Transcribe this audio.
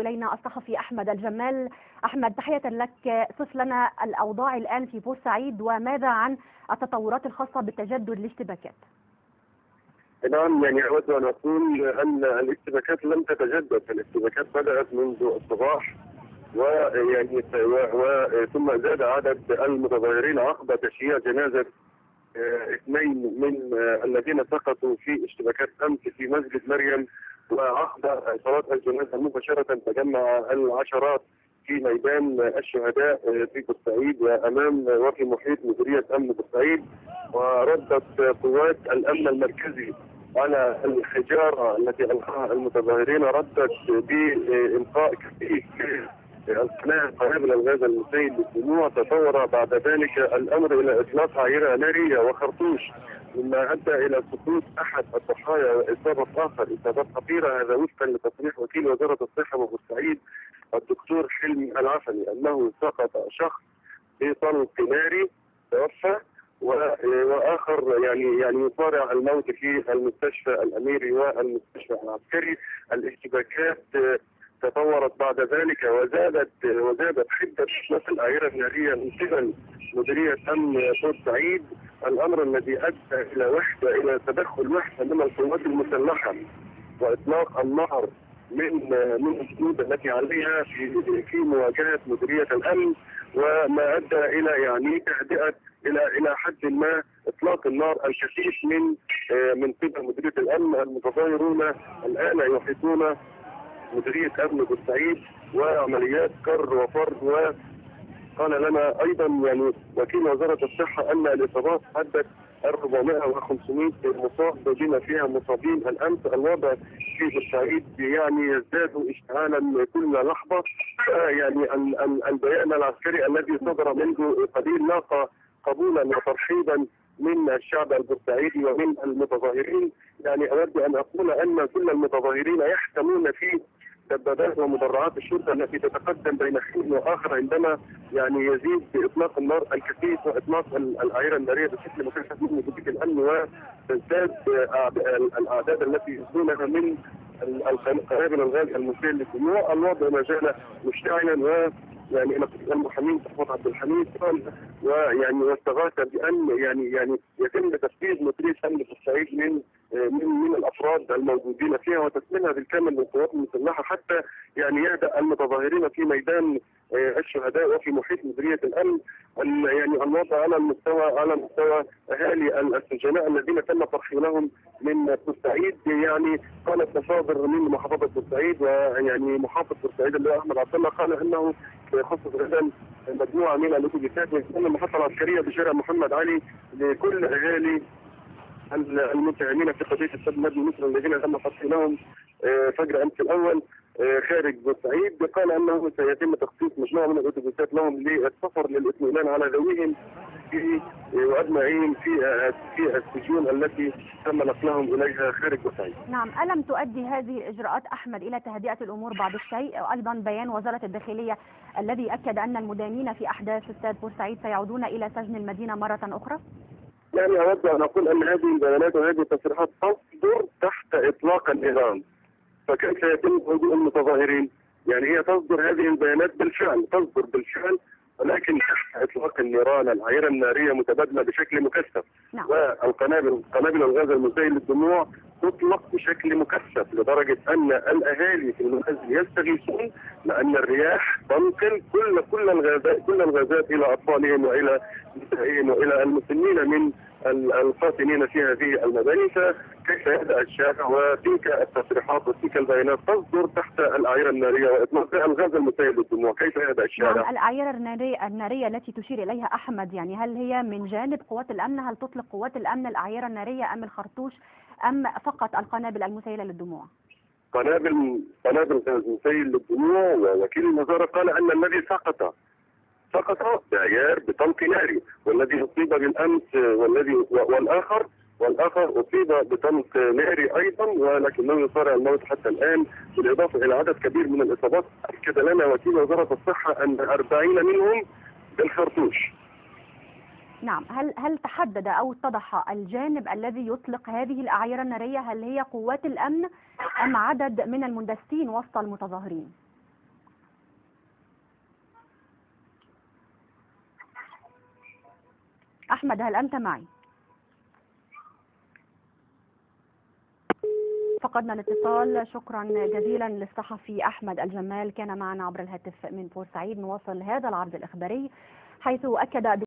إلينا الصحفي أحمد الجمال. أحمد، تحية لك. صف لنا الأوضاع الآن في بورسعيد، وماذا عن التطورات الخاصة بالتجدد الاشتباكات؟ نعم، أود أن أقول أن الاشتباكات لم تتجدد، الاشتباكات بدأت منذ الصباح، ثم زاد عدد المتظاهرين عقب تشييع جنازة اثنين من الذين سقطوا في اشتباكات امس في مسجد مريم. وعقب صلاة الجنازة مباشرة تجمع العشرات في ميدان الشهداء في بورسعيد وفي محيط مديرية امن بورسعيد. وردت قوات الامن المركزي على الحجارة التي القاها المتظاهرين، ردت بإلقاء كثيف قنابل الغاز المسيل للدموع. تطور بعد ذلك الامر الى اطلاق عيرة نارية وخرطوش، مما ادى الى سقوط احد الضحايا واصابة اخر اصابات خطيرة. هذا وفقا لتصريح وكيل وزارة الصحة ببورسعيد الدكتور حلمي العفني، انه سقط شخص بطلق ناري توفى، واخر يصارع الموت في المستشفى الاميري والمستشفى العسكري. الاشتباكات تطورت بعد ذلك وزادت حده اطلاق الاعيره الناريه من قبل مديريه امن بورسعيد، الامر الذي ادى الى تدخل وحده من القوات المسلحه واطلاق النار من الجنود التي عليها في مواجهه مديريه الامن، وما ادى الى تهدئه الى حد ما اطلاق النار الكثيف من قبل مديريه الامن. المتظاهرون الان يحيطون مديرية امن بورسعيد وعمليات كر وفر. وقال لنا ايضا وكيل وزارة الصحة ان الاصابات عدت 400 و500 مصاب، بما فيها مصابين الامس. الوضع في بورسعيد يزداد اشتعالا كل لحظة. البيان العسكري الذي صدر منذ قليل لاقى قبولا وترحيبا من الشعب البورسعيدي ومن المتظاهرين. اود ان اقول ان كل المتظاهرين يحتمون في دبابات ومدرعات الشرطه التي تتقدم بين حين واخر عندما يزيد باطلاق النار الكثيف واطلاق الاعيره الناريه بشكل مكثف من مديريه الامن، وتزداد الاعداد التي يصدونها من قنابل الغاز المسيل للدموع. الوضع ما زال مشتعلا، المحامين صفوت عبد الحميد قال واستغاث بان يتم تفكير مديريه امن بورسعيد من الافراد الموجودين فيها وتسليمها بالكامل للقوات المسلحه حتى يهدأ المتظاهرين في ميدان الشهداء وفي محيط مديريه الامن. الوضع على مستوى اهالي السجناء الذين تم ترحيلهم من بورسعيد. قالت مصادر من محافظه بورسعيد محافظ بورسعيد اللي هو احمد عبد الله قال انه سيخصص غدا مجموعه من الاتوبيسات من المحطه العسكريه بشارع محمد علي لكل اهالي المتهمين في قضيه السد مدني مصر الذين تم ترحيلهم فجر امس الاول خارج بورسعيد. قال انه سيتم تخصيص مجموعه من الاتوبيسات لهم للسفر للاطمئنان على ذويهم وابنائهم في السجون التي تم نقلهم اليها خارج بورسعيد. نعم، الم تؤدي هذه الاجراءات احمد الى تهدئه الامور بعض الشيء؟ وايضا بيان وزاره الداخليه الذي اكد ان المدانين في احداث استاد بورسعيد سيعودون الى سجن المدينه مره اخرى؟ اود ان اقول ان هذه البيانات وهذه التصريحات تصدر تحت اطلاق النظام، فكيف يتم هدوء المتظاهرين؟ هي تصدر هذه البيانات بالفعل، ولكن تحت اطلاق النيران العيره الناريه متبادله بشكل مكثف. نعم. قنابل الغاز المسيل للدموع تطلق بشكل مكثف لدرجه ان الاهالي في المنازل يستغيثون لان الرياح تنقل كل الغازات الى اطفالهم والى نسائهم والى المسنين من القاطنين في هذه المباني. فكيف يهدأ الشارع؟ وتلك التصريحات وتلك البيانات تصدر تحت الاعيره الناريه واطلاق الغاز المسيل للدموع، كيف يهدأ الشارع؟ نعم، الاعيره الناريه التي تشير اليها احمد هل هي من جانب قوات الامن؟ هل تطلق قوات الامن الاعيره الناريه ام الخرطوش ام فقط القنابل المسيله للدموع؟ قنابل غاز مسيل للدموع. ووكيل الوزاره قال ان الذي سقط بعيار بطلق ناري، والذي اصيب بالامس والاخر اصيب بطلق ناري ايضا ولكنه يصارع الموت حتى الان، بالاضافه الى عدد كبير من الاصابات. اكد لنا وكيل وزاره الصحه ان 40 منهم بالخرطوش. نعم، هل تحدد او اتضح الجانب الذي يطلق هذه الاعيره الناريه؟ هل هي قوات الامن ام عدد من المندسين وسط المتظاهرين؟ أحمد هل أنت معي؟ فقدنا الاتصال. شكرا جزيلا للصحفي أحمد الجمال، كان معنا عبر الهاتف من بورسعيد. نواصل هذا العرض الإخباري حيث أكد